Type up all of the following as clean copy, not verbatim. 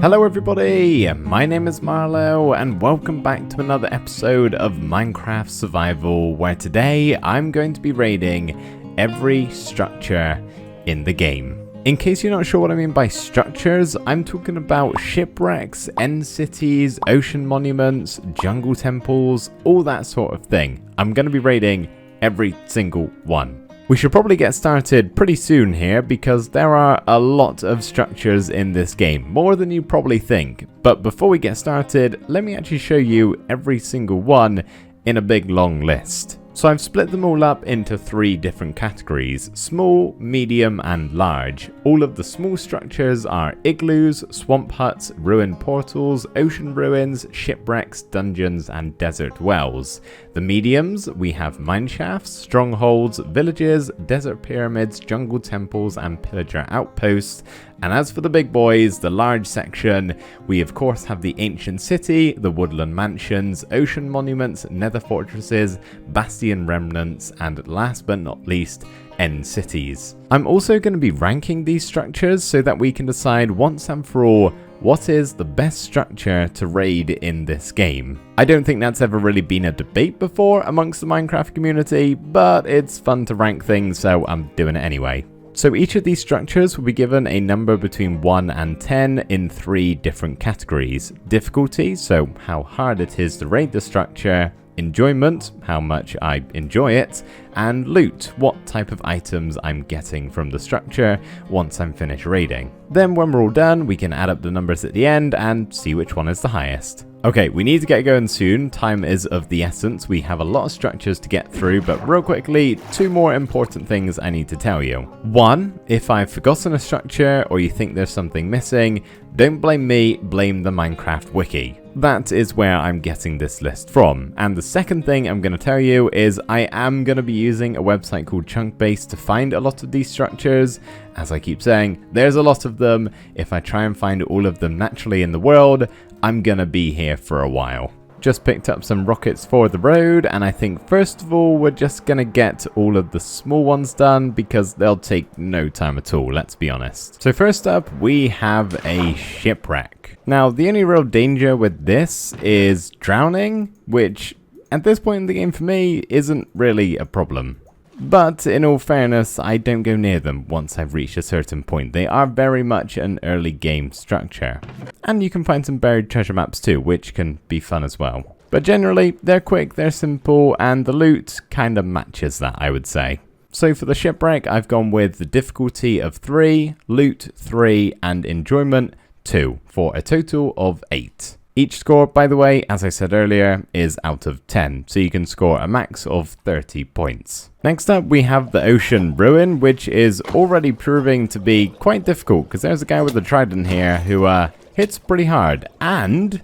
Hello everybody, my name is Marlowe and welcome back to another episode of Minecraft Survival, where today I'm going to be raiding every structure in the game. In case you're not sure what I mean by structures, I'm talking about shipwrecks, end cities, ocean monuments, jungle temples, all that sort of thing. I'm going to be raiding every single one. We should probably get started pretty soon here because there are a lot of structures in this game, more than you probably think. But before we get started, let me actually show you every single one in a big long list. So I've split them all up into 3 different categories: small, medium and large. All of the small structures are igloos, swamp huts, ruined portals, ocean ruins, shipwrecks, dungeons and desert wells. The mediums, we have mineshafts, strongholds, villages, desert pyramids, jungle temples and pillager outposts. And as for the big boys, the large section, we of course have the ancient city, the woodland mansions, ocean monuments, nether fortresses, bastion remnants, and last but not least, end cities. I'm also going to be ranking these structures so that we can decide once and for all what is the best structure to raid in this game. I don't think that's ever really been a debate before amongst the Minecraft community, but it's fun to rank things, so I'm doing it anyway. So each of these structures will be given a number between 1 and 10 in 3 different categories: difficulty, so how hard it is to raid the structure; enjoyment, how much I enjoy it; and loot, what type of items I'm getting from the structure once I'm finished raiding. Then when we're all done, we can add up the numbers at the end and see which one is the highest. Okay, we need to get going soon. Time is of the essence. We have a lot of structures to get through, but real quickly, 2 more important things I need to tell you. 1, if I've forgotten a structure or you think there's something missing, don't blame me, blame the Minecraft wiki. That is where I'm getting this list from. And the second thing I'm going to tell you is I am going to be using a website called Chunkbase to find a lot of these structures. As I keep saying, there's a lot of them. If I try and find all of them naturally in the world, I'm gonna be here for a while. Just picked up some rockets for the road, and I think first of all we're just gonna get all of the small ones done because they'll take no time at all, let's be honest. So first up we have a shipwreck. Now the only real danger with this is drowning, which at this point in the game for me isn't really a problem. But in all fairness, I don't go near them once I've reached a certain point. They are very much an early game structure. And you can find some buried treasure maps too, which can be fun as well. But generally, they're quick, they're simple, and the loot kind of matches that, I would say. So for the shipwreck, I've gone with the difficulty of 3, loot 3, and enjoyment 2, for a total of 8. Each score, by the way, as I said earlier, is out of 10, so you can score a max of 30 points. Next up, we have the Ocean Ruin, which is already proving to be quite difficult, because there's a guy with a trident here who hits pretty hard, and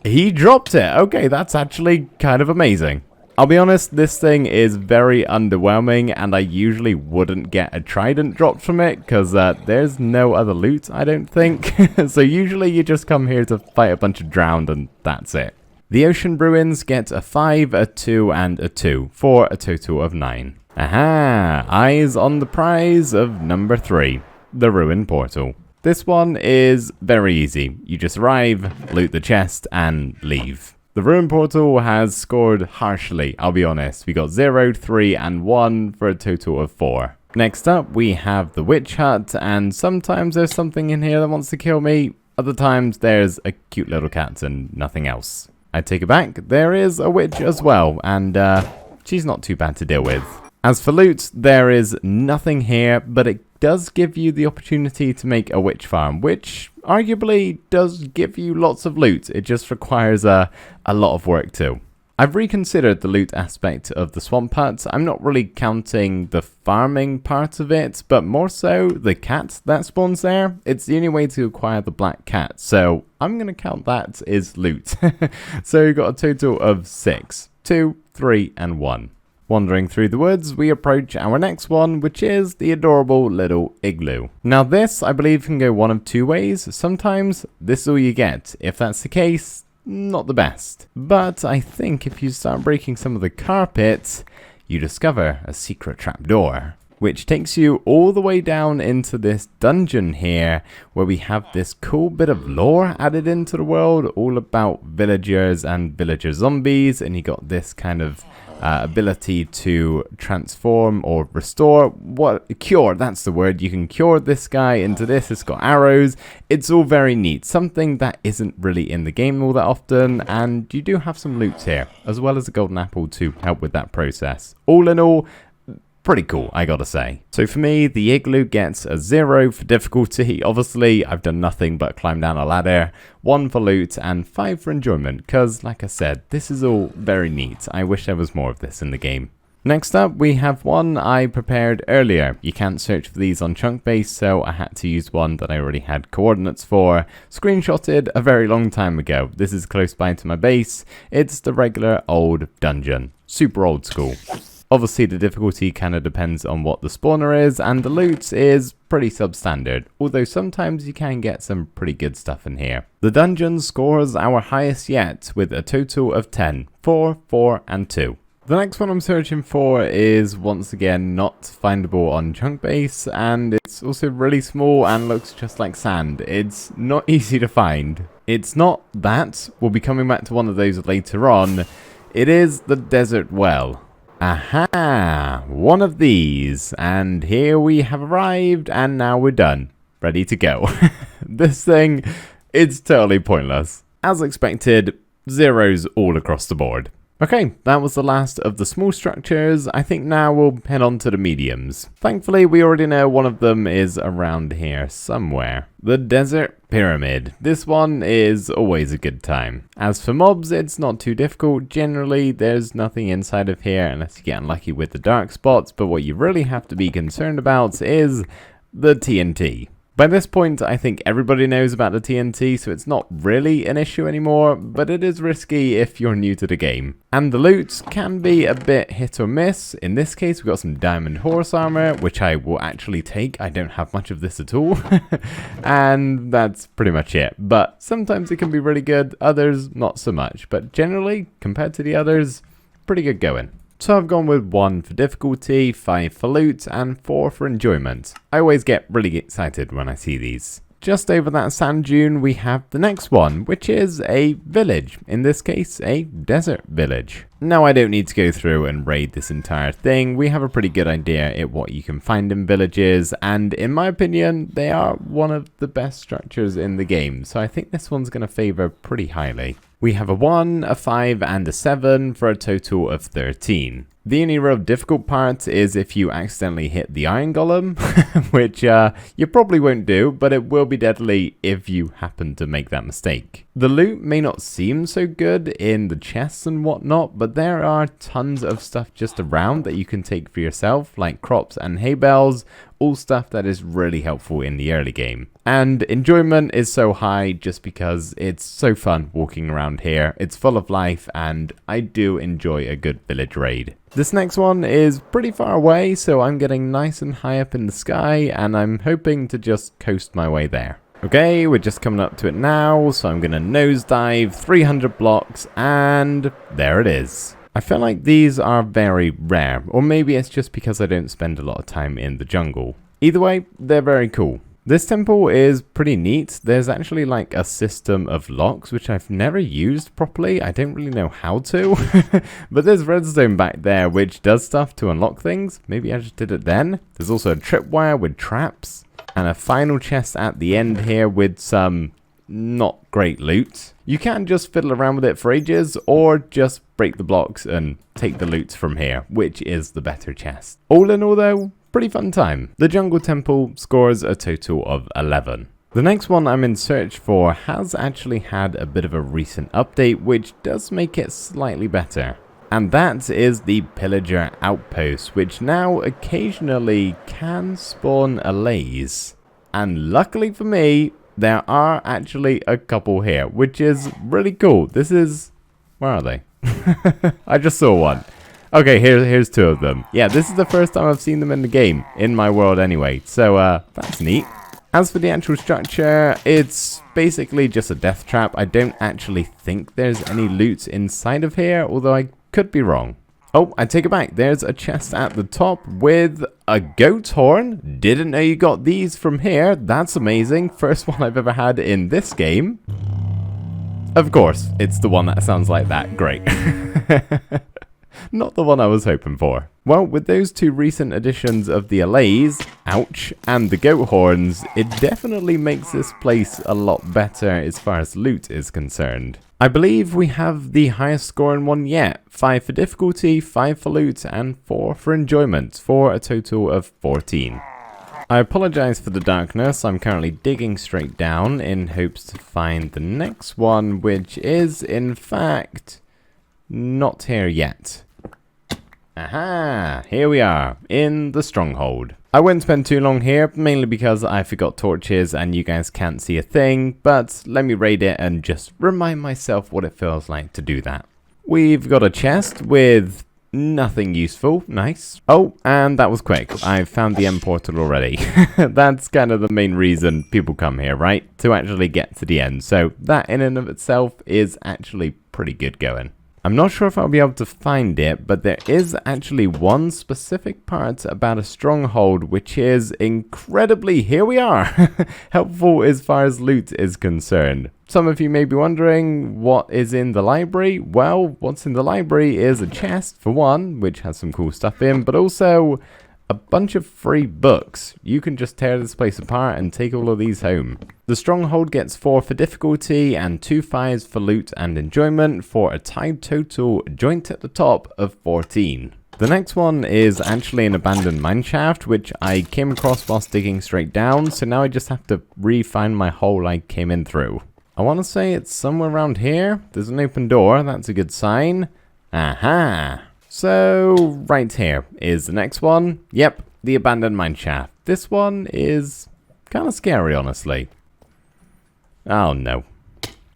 he dropped it. Okay, that's actually kind of amazing. I'll be honest, this thing is very underwhelming, and I usually wouldn't get a trident dropped from it, because there's no other loot, I don't think. So usually you just come here to fight a bunch of drowned, and that's it. The Ocean Ruins get a 5, a 2, and a 2, for a total of 9. Aha! Eyes on the prize of number 3, the Ruin Portal. This one is very easy. You just arrive, loot the chest, and leave. The Ruin Portal has scored harshly, I'll be honest. We got 0, 3, and 1 for a total of 4. Next up, we have the Witch Hut, and sometimes there's something in here that wants to kill me. Other times, there's a cute little cat and nothing else. I take it back, there is a witch as well, and she's not too bad to deal with. As for loot, there is nothing here, but it does give you the opportunity to make a witch farm, which arguably does give you lots of loot. It just requires a lot of work too. I've reconsidered the loot aspect of the swamp hut. I'm not really counting the farming part of it, but more so the cat that spawns there. It's the only way to acquire the black cat, so I'm going to count that as loot. So we got a total of 6, 2, 3, and 1. Wandering through the woods, we approach our next one, which is the adorable little igloo. Now this, I believe, can go one of 2 ways. Sometimes this is all you get. If that's the case, not the best. But I think if you start breaking some of the carpet, you discover a secret trapdoor. which takes you all the way down into this dungeon here, where we have this cool bit of lore added into the world, all about villagers and villager zombies, and you got this kind of ability to transform or restore, cure, that's the word. You can cure this guy into this. It's got arrows. It's all very neat, something that isn't really in the game all that often, and you do have some loots here, as well as a golden apple to help with that process. All in all, pretty cool, I gotta say. So for me, the igloo gets a 0 for difficulty. Obviously, I've done nothing but climb down a ladder, 1 for loot, and 5 for enjoyment, because, like I said, this is all very neat. I wish there was more of this in the game. Next up, we have one I prepared earlier. You can't search for these on Chunkbase, so I had to use one that I already had coordinates for, screenshotted a very long time ago. This is close by to my base. It's the regular old dungeon. Super old school. Obviously, the difficulty kind of depends on what the spawner is, and the loot is pretty substandard, although sometimes you can get some pretty good stuff in here. The dungeon scores our highest yet, with a total of 10, 4, 4, and 2. The next one I'm searching for is once again not findable on Chunkbase, and it's also really small and looks just like sand. It's not easy to find. It's not that. We'll be coming back to one of those later on. It is the desert well. Aha! One of these, and here we have arrived, and now we're done. Ready to go. This thing, it's totally pointless. As expected, zeros all across the board. Okay, that was the last of the small structures. I think now we'll head on to the mediums. Thankfully, we already know one of them is around here somewhere. The Desert Pyramid. This one is always a good time. As for mobs, it's not too difficult. Generally, there's nothing inside of here unless you get unlucky with the dark spots, but what you really have to be concerned about is the TNT. By this point, I think everybody knows about the TNT, so it's not really an issue anymore, but it is risky if you're new to the game. And the loot can be a bit hit or miss. In this case, we've got some diamond horse armor, which I will actually take. I don't have much of this at all. And that's pretty much it. But sometimes it can be really good, others not so much. But generally, compared to the others, pretty good going. So I've gone with 1 for difficulty, 5 for loot, and 4 for enjoyment. I always get really excited when I see these. Just over that sand dune, we have the next one, which is a village. In this case, a desert village. Now I don't need to go through and raid this entire thing. We have a pretty good idea at what you can find in villages, and in my opinion, they are one of the best structures in the game. So I think this one's going to favor pretty highly. We have a 1, a 5, and a 7 for a total of 13. The only real difficult part is if you accidentally hit the iron golem, which you probably won't do, but it will be deadly if you happen to make that mistake. The loot may not seem so good in the chests and whatnot, but there are tons of stuff just around that you can take for yourself, like crops and hay bales, all stuff that is really helpful in the early game. And enjoyment is so high just because it's so fun walking around here. It's full of life, and I do enjoy a good village raid. This next one is pretty far away, so I'm getting nice and high up in the sky, and I'm hoping to just coast my way there. Okay, we're just coming up to it now, so I'm going to nosedive 300 blocks, and there it is. I feel like these are very rare, or maybe it's just because I don't spend a lot of time in the jungle. Either way, they're very cool. This temple is pretty neat. There's actually like a system of locks, which I've never used properly. I don't really know how to. But there's redstone back there, which does stuff to unlock things. Maybe I just did it then. There's also a tripwire with traps. And a final chest at the end here with some not great loot. You can just fiddle around with it for ages, or just break the blocks and take the loot from here, which is the better chest. All in all though, pretty fun time. The Jungle Temple scores a total of 11. The next one I'm in search for has actually had a bit of a recent update, which does make it slightly better. And that is the Pillager Outpost, which now occasionally can spawn allays. And luckily for me, there are actually a couple here, which is really cool. This is... where are they? I just saw one. Okay, here's 2 of them. Yeah, this is the first time I've seen them in the game, in my world anyway, so that's neat. As for the actual structure, it's basically just a death trap. I don't actually think there's any loot inside of here, although I could be wrong. Oh, I take it back. There's a chest at the top with a goat horn. Didn't know you got these from here. That's amazing. First one I've ever had in this game. Of course, it's the one that sounds like that. Great. Not the one I was hoping for. Well, with those two recent additions of the allays, ouch, and the goat horns, it definitely makes this place a lot better as far as loot is concerned. I believe we have the highest scoring one yet. 5 for difficulty, 5 for loot, and 4 for enjoyment, for a total of 14. I apologize for the darkness. I'm currently digging straight down in hopes to find the next one, which is, in fact, not here yet. Aha! Here we are, in the stronghold. I won't spend too long here, mainly because I forgot torches and you guys can't see a thing, but let me raid it and just remind myself what it feels like to do that. We've got a chest with nothing useful. Nice. Oh, and that was quick. I've found the end portal already. That's kind of the main reason people come here, right? To actually get to the end. So that in and of itself is actually pretty good going. I'm not sure if I'll be able to find it, but there is actually one specific part about a stronghold which is incredibly, here we are, helpful as far as loot is concerned. Some of you may be wondering what is in the library. Well, what's in the library is a chest, for one, which has some cool stuff in, but also a bunch of free books. You can just tear this place apart and take all of these home. The stronghold gets 4 for difficulty and 2 5s for loot and enjoyment for a tied total joint at the top of 14. The next one is actually an abandoned mineshaft, which I came across whilst digging straight down, so now I just have to re-find my hole I came in through. I want to say it's somewhere around here. There's an open door, that's a good sign. Aha! So, right here is the next one. Yep, the abandoned mineshaft. This one is kind of scary, honestly. Oh no.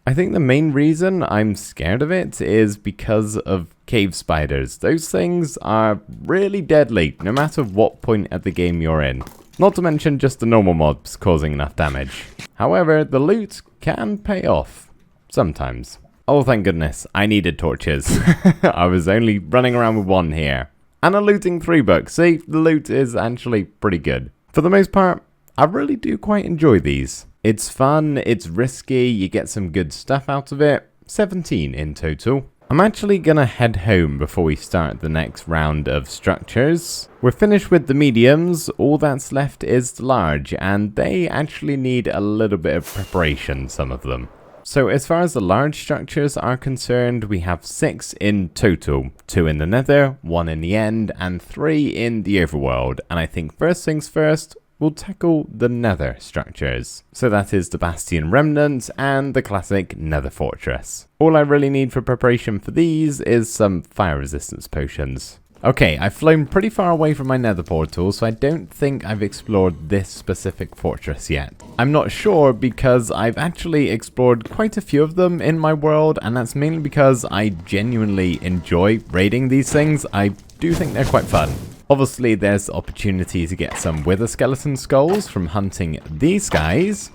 I think the main reason I'm scared of it is because of cave spiders. Those things are really deadly, no matter what point of the game you're in. Not to mention just the normal mobs causing enough damage. However, the loot can pay off. Sometimes. Oh, thank goodness. I needed torches. I was only running around with 1 here. And I'm looting 3 books. See, the loot is actually pretty good. For the most part, I really do quite enjoy these. It's fun, it's risky, you get some good stuff out of it. 17 in total. I'm actually gonna head home before we start the next round of structures. We're finished with the mediums, all that's left is the large, and they actually need a little bit of preparation, some of them. So as far as the large structures are concerned, we have 6 in total. 2 in the Nether, 1 in the end, and 3 in the Overworld. And I think first things first, we'll tackle the Nether structures. So that is the Bastion Remnant and the classic Nether Fortress. All I really need for preparation for these is some fire resistance potions. Okay, I've flown pretty far away from my nether portal, so I don't think I've explored this specific fortress yet. I'm not sure because I've actually explored quite a few of them in my world, and that's mainly because I genuinely enjoy raiding these things. I do think they're quite fun. Obviously, there's the opportunity to get some wither skeleton skulls from hunting these guys.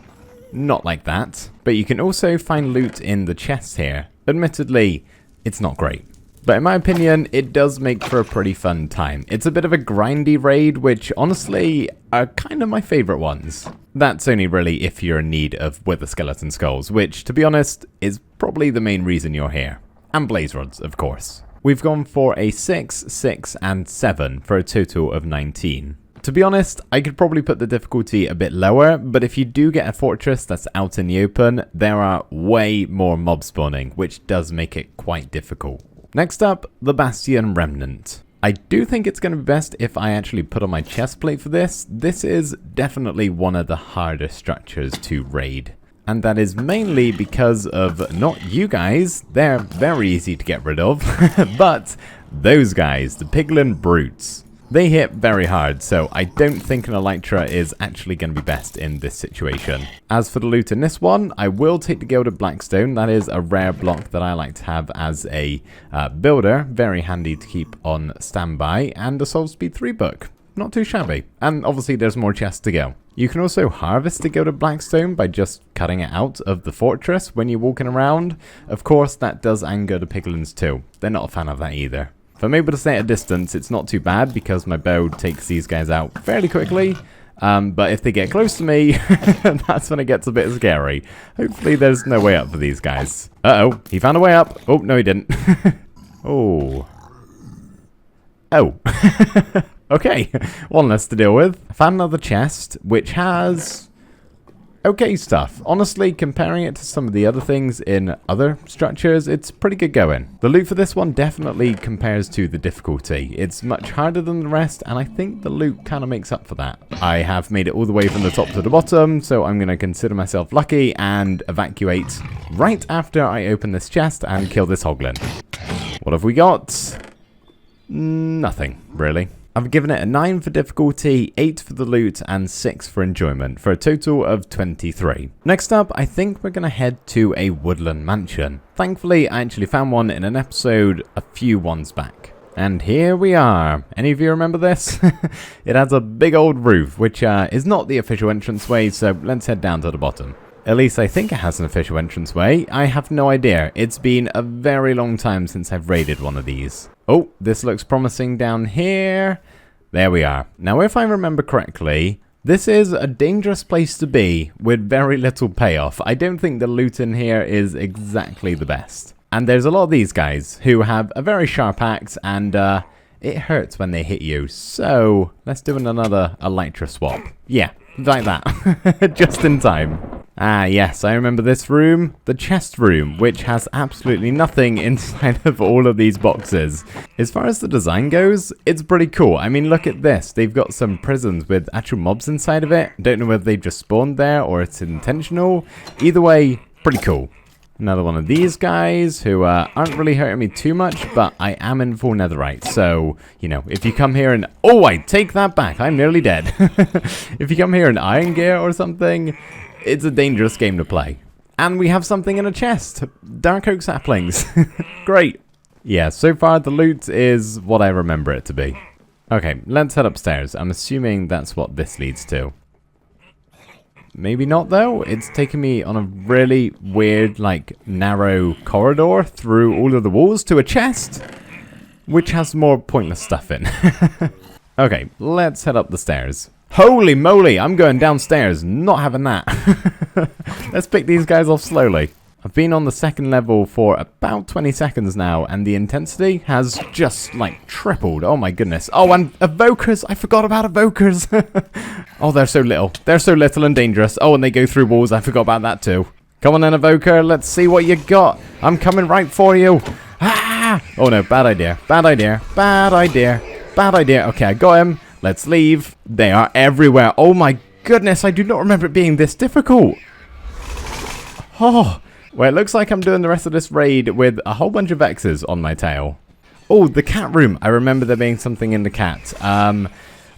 Not like that. But you can also find loot in the chests here. Admittedly, it's not great. But in my opinion, it does make for a pretty fun time. It's a bit of a grindy raid, which honestly are kind of my favorite ones. That's only really if you're in need of wither skeleton skulls, which, to be honest, is probably the main reason you're here. And blaze rods, of course. We've gone for a 6, 6, and 7 for a total of 19. To be honest, I could probably put the difficulty a bit lower, but if you do get a fortress that's out in the open, there are way more mob spawning, which does make it quite difficult. Next up, the Bastion Remnant. I do think it's going to be best if I actually put on my chest plate for this. This is definitely one of the harder structures to raid. And that is mainly because of not you guys, they're very easy to get rid of, but those guys, the piglin brutes. They hit very hard, so I don't think an elytra is actually going to be best in this situation. As for the loot in this one, I will take the gilded blackstone. That is a rare block that I like to have as a builder. Very handy to keep on standby. And a Soul Speed 3 book. Not too shabby. And obviously there's more chests to go. You can also harvest the gilded blackstone by just cutting it out of the fortress when you're walking around. Of course, that does anger the piglins too. They're not a fan of that either. If I'm able to stay at a distance, it's not too bad because my bow takes these guys out fairly quickly. But if they get close to me, that's when it gets a bit scary. Hopefully there's no way up for these guys. Uh-oh, he found a way up. Oh, no he didn't. Oh. Oh. Okay, one less to deal with. I found another chest, which has okay stuff. Honestly, comparing it to some of the other things in other structures, it's pretty good going. The loot for this one definitely compares to the difficulty. It's much harder than the rest, and I think the loot kind of makes up for that. I have made it all the way from the top to the bottom, so I'm going to consider myself lucky and evacuate right after I open this chest and kill this hoglin. What have we got? Nothing, really. I've given it a 9 for difficulty, 8 for the loot, and 6 for enjoyment, for a total of 23. Next up, I think we're going to head to a woodland mansion. Thankfully, I actually found one in an episode a few ones back. And here we are. Any of you remember this? It has a big old roof, which is not the official entranceway, so let's head down to the bottom. At least I think it has an official entranceway. I have no idea. It's been a very long time since I've raided one of these. Oh, this looks promising down here. There we are. Now, if I remember correctly, this is a dangerous place to be with very little payoff. I don't think the loot in here is exactly the best. And there's a lot of these guys who have a very sharp axe and it hurts when they hit you. So let's do another elytra swap. Yeah, like that. Just in time. Ah, yes, I remember this room, the chest room, which has absolutely nothing inside of all of these boxes. As far as the design goes, it's pretty cool. I mean, look at this. They've got some prisons with actual mobs inside of it. Don't know whether they've just spawned there or it's intentional. Either way, pretty cool. Another one of these guys who aren't really hurting me too much, but I am in full netherite. So, you know, if you come here and... Oh, I take that back. I'm nearly dead. If you come here in iron gear or something... It's a dangerous game to play. And we have something in a chest. Dark oak saplings. Great. Yeah, so far the loot is what I remember it to be. Okay, let's head upstairs. I'm assuming that's what this leads to. Maybe not though. It's taken me on a really weird, like, narrow corridor through all of the walls to a chest, which has more pointless stuff in. Okay, let's head up the stairs. Holy moly, I'm going downstairs, not having that. Let's pick these guys off slowly. I've been on the second level for about 20 seconds now, and the intensity has just, like, tripled. Oh my goodness. Oh, and evokers! I forgot about evokers! Oh, they're so little. They're so little and dangerous. Oh, and they go through walls. I forgot about that too. Come on then, evoker. Let's see what you got. I'm coming right for you. Ah! Oh no, bad idea. Bad idea. Bad idea. Bad idea. Okay, I got him. Let's leave. They are everywhere. Oh my goodness, I do not remember it being this difficult. Oh, well, it looks like I'm doing the rest of this raid with a whole bunch of X's on my tail. Oh, the cat room. I remember there being something in the cat.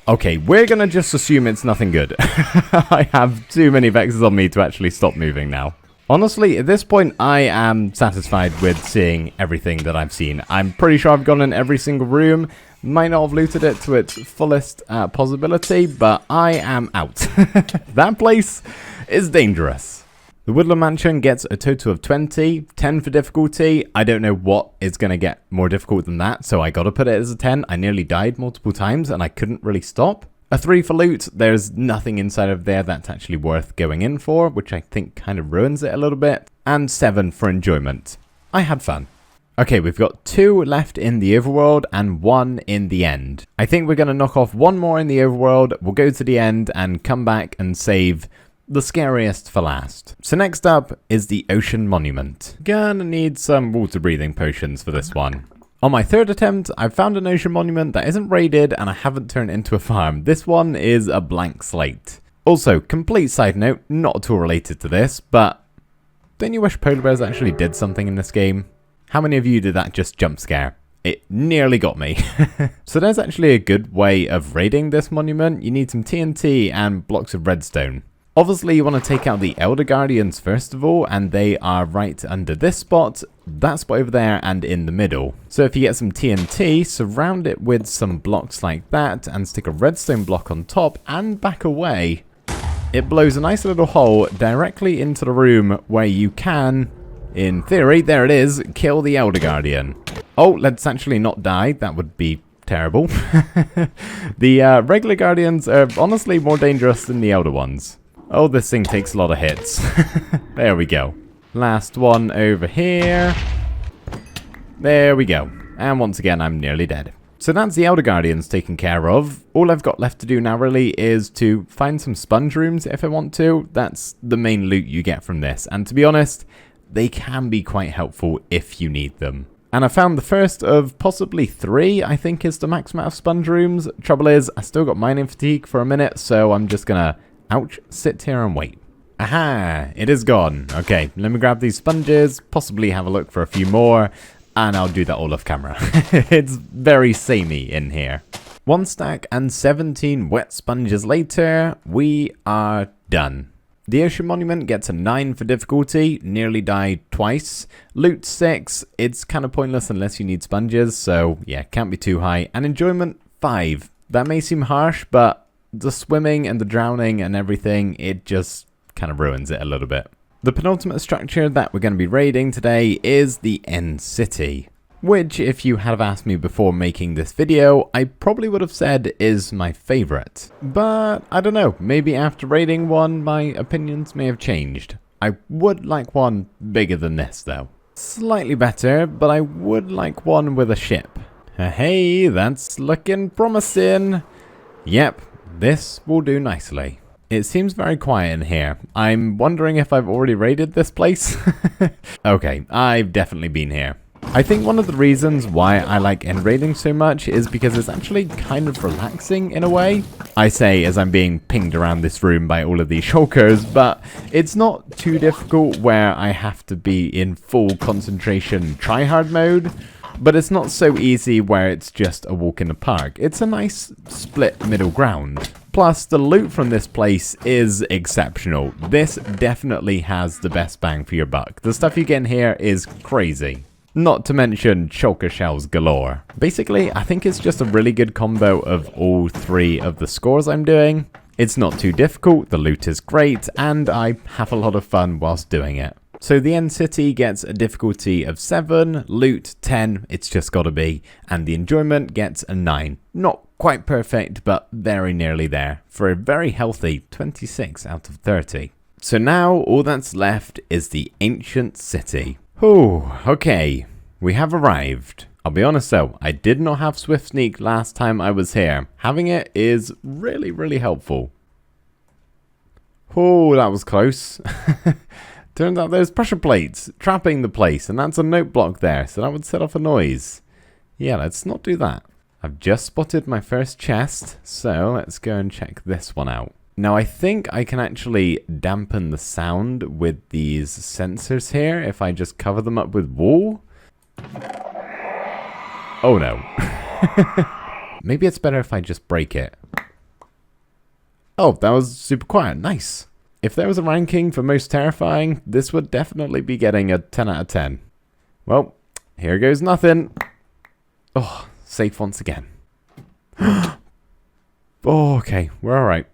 Okay, we're going to just assume it's nothing good. I have too many X's on me to actually stop moving now. Honestly, at this point, I am satisfied with seeing everything that I've seen. I'm pretty sure I've gone in every single room. Might not have looted it to its fullest possibility, but I am out. That place is dangerous. The Woodland Mansion gets a total of 20, 10 for difficulty. I don't know what is going to get more difficult than that, so I got to put it as a 10. I nearly died multiple times, and I couldn't really stop. A 3 for loot. There's nothing inside of there that's actually worth going in for, which I think kind of ruins it a little bit. And 7 for enjoyment. I had fun. Okay, we've got 2 left in the overworld and 1 in the end. I think we're going to knock off 1 more in the overworld. We'll go to the end and come back and save the scariest for last. So next up is the Ocean Monument. Gonna need some water breathing potions for this one. On my 3rd attempt, I've found an Ocean Monument that isn't raided and I haven't turned into a farm. This one is a blank slate. Also, complete side note, not at all related to this, but don't you wish polar bears actually did something in this game? How many of you did that just jump scare? It nearly got me. So there's actually a good way of raiding this monument. You need some TNT and blocks of redstone. Obviously, you want to take out the Elder Guardians first of all, and they are right under this spot, that spot over there, and in the middle. So if you get some TNT, surround it with some blocks like that, and stick a redstone block on top, and back away, it blows a nice little hole directly into the room where you can, in theory, there it is, kill the Elder Guardian. Oh, let's actually not die. That would be terrible. The regular guardians are honestly more dangerous than the elder ones. Oh, this thing takes a lot of hits. There we go. Last one over here. There we go. And once again, I'm nearly dead. So that's the Elder Guardians taken care of. All I've got left to do now really is to find some sponge rooms if I want to. That's the main loot you get from this. And to be honest, they can be quite helpful if you need them. And I found the first of possibly 3, I think is the max amount of sponge rooms. Trouble is, I still got mining fatigue for a minute, so I'm just gonna, ouch, sit here and wait. Aha, it is gone. Okay, let me grab these sponges, possibly have a look for a few more, and I'll do that all off camera. It's very samey in here. 1 stack and 17 wet sponges later, we are done. The Ocean Monument gets a 9 for difficulty, nearly died twice. Loot 6, it's kind of pointless unless you need sponges, so yeah, can't be too high. And Enjoyment 5, that may seem harsh, but the swimming and the drowning and everything, it just kind of ruins it a little bit. The penultimate structure that we're going to be raiding today is the End City, which if you had asked me before making this video, I probably would have said is my favorite. But I don't know, maybe after raiding one, my opinions may have changed. I would like one bigger than this though. Slightly better, but I would like one with a ship. Hey, that's looking promising. Yep, this will do nicely. It seems very quiet in here. I'm wondering if I've already raided this place. Okay, I've definitely been here. I think one of the reasons why I like end raiding so much is because it's actually kind of relaxing in a way. I say as I'm being pinged around this room by all of these shulkers, but it's not too difficult where I have to be in full concentration tryhard mode. But it's not so easy where it's just a walk in the park. It's a nice split middle ground. Plus, the loot from this place is exceptional. This definitely has the best bang for your buck. The stuff you get in here is crazy. Not to mention shulker shells galore. Basically, I think it's just a really good combo of all 3 of the scores I'm doing. It's not too difficult, the loot is great, and I have a lot of fun whilst doing it. So the End City gets a difficulty of 7, loot 10, it's just gotta be, and the Enjoyment gets a 9. Not quite perfect, but very nearly there, for a very healthy 26 out of 30. So now all that's left is the Ancient City. Oh, okay, we have arrived. I'll be honest though, I did not have Swift Sneak last time I was here. Having it is really, really helpful. Oh, that was close. Turns out there's pressure plates trapping the place, and that's a note block there, so that would set off a noise. Yeah, let's not do that. I've just spotted my first chest, so let's go and check this one out. Now, I think I can actually dampen the sound with these sensors here if I just cover them up with wool. Oh no. Maybe it's better if I just break it. Oh, that was super quiet. Nice. If there was a ranking for most terrifying, this would definitely be getting a 10 out of 10. Well, here goes nothing. Oh, safe once again. Oh, okay, we're alright.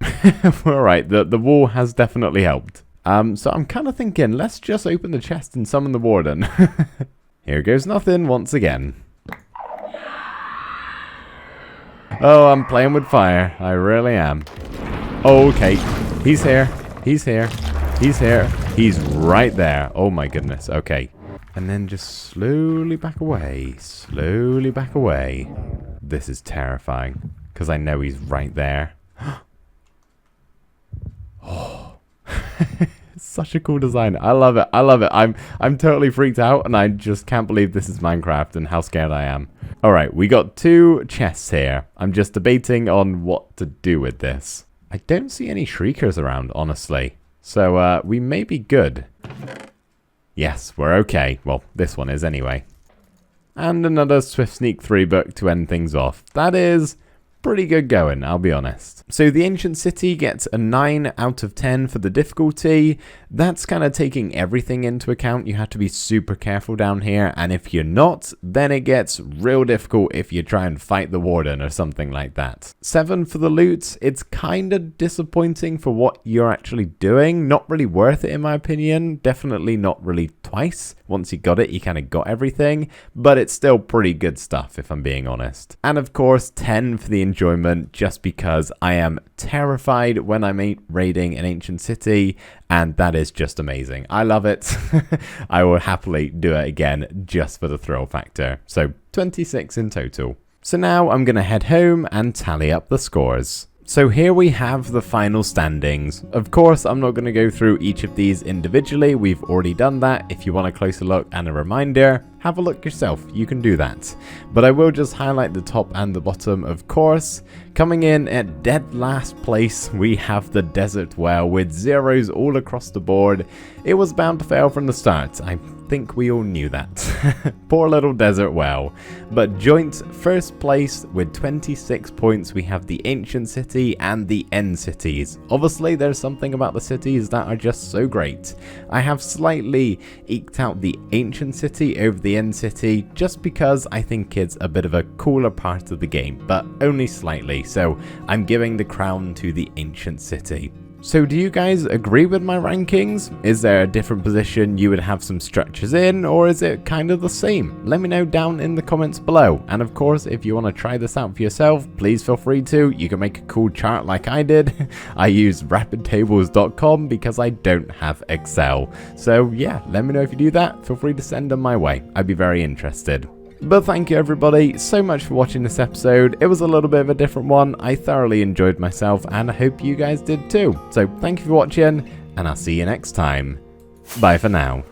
We're alright. The wall has definitely helped. So I'm kind of thinking, let's just open the chest and summon the warden. Here goes nothing once again. Oh, I'm playing with fire. I really am. Oh, okay. He's here. He's here. He's here. He's right there. Oh my goodness. Okay. And then just slowly back away. Slowly back away. This is terrifying. Because I know he's right there. Oh. Such a cool design. I love it. I love it. I'm totally freaked out. And I just can't believe this is Minecraft and how scared I am. Alright. We got 2 chests here. I'm just debating on what to do with this. I don't see any shriekers around, honestly. So, we may be good. Yes, we're okay. Well, this one is anyway. And another Swift Sneak 3 book to end things off. That is pretty good going, I'll be honest. So the Ancient City gets a 9 out of 10 for the difficulty. That's kind of taking everything into account. You have to be super careful down here, and if you're not, then it gets real difficult if you try and fight the warden or something like that. 7 for the loot. It's kind of disappointing for what you're actually doing. Not really worth it in my opinion. Definitely not really twice. Once you got it, you kind of got everything, but it's still pretty good stuff if I'm being honest. And of course 10 for the enjoyment, just because I am terrified when I'm raiding an ancient city, and that is just amazing. I love it. I will happily do it again just for the thrill factor. So 26 in total. So now I'm going to head home and tally up the scores. So here we have the final standings. Of course, I'm not going to go through each of these individually. We've already done that. If you want a closer look and a reminder, have a look yourself. You can do that. But I will just highlight the top and the bottom, of course. Coming in at dead last place, we have the Desert Well with zeros all across the board. It was bound to fail from the start. I think we all knew that. Poor little Desert Well. But joint first place with 26 points, we have the Ancient City and the End Cities. Obviously, there's something about the cities that are just so great. I have slightly eked out the Ancient City over the End City just because I think it's a bit of a cooler part of the game, but only slightly. So I'm giving the crown to the Ancient City. So do you guys agree with my rankings? Is there a different position you would have some structures in, or is it kind of the same? Let me know down in the comments below. And of course, if you want to try this out for yourself, please feel free to. You can make a cool chart like I did. I use rapidtables.com because I don't have Excel. So yeah, let me know if you do that. Feel free to send them my way. I'd be very interested. But thank you everybody so much for watching this episode. It was a little bit of a different one. I thoroughly enjoyed myself and I hope you guys did too. So thank you for watching and I'll see you next time. Bye for now.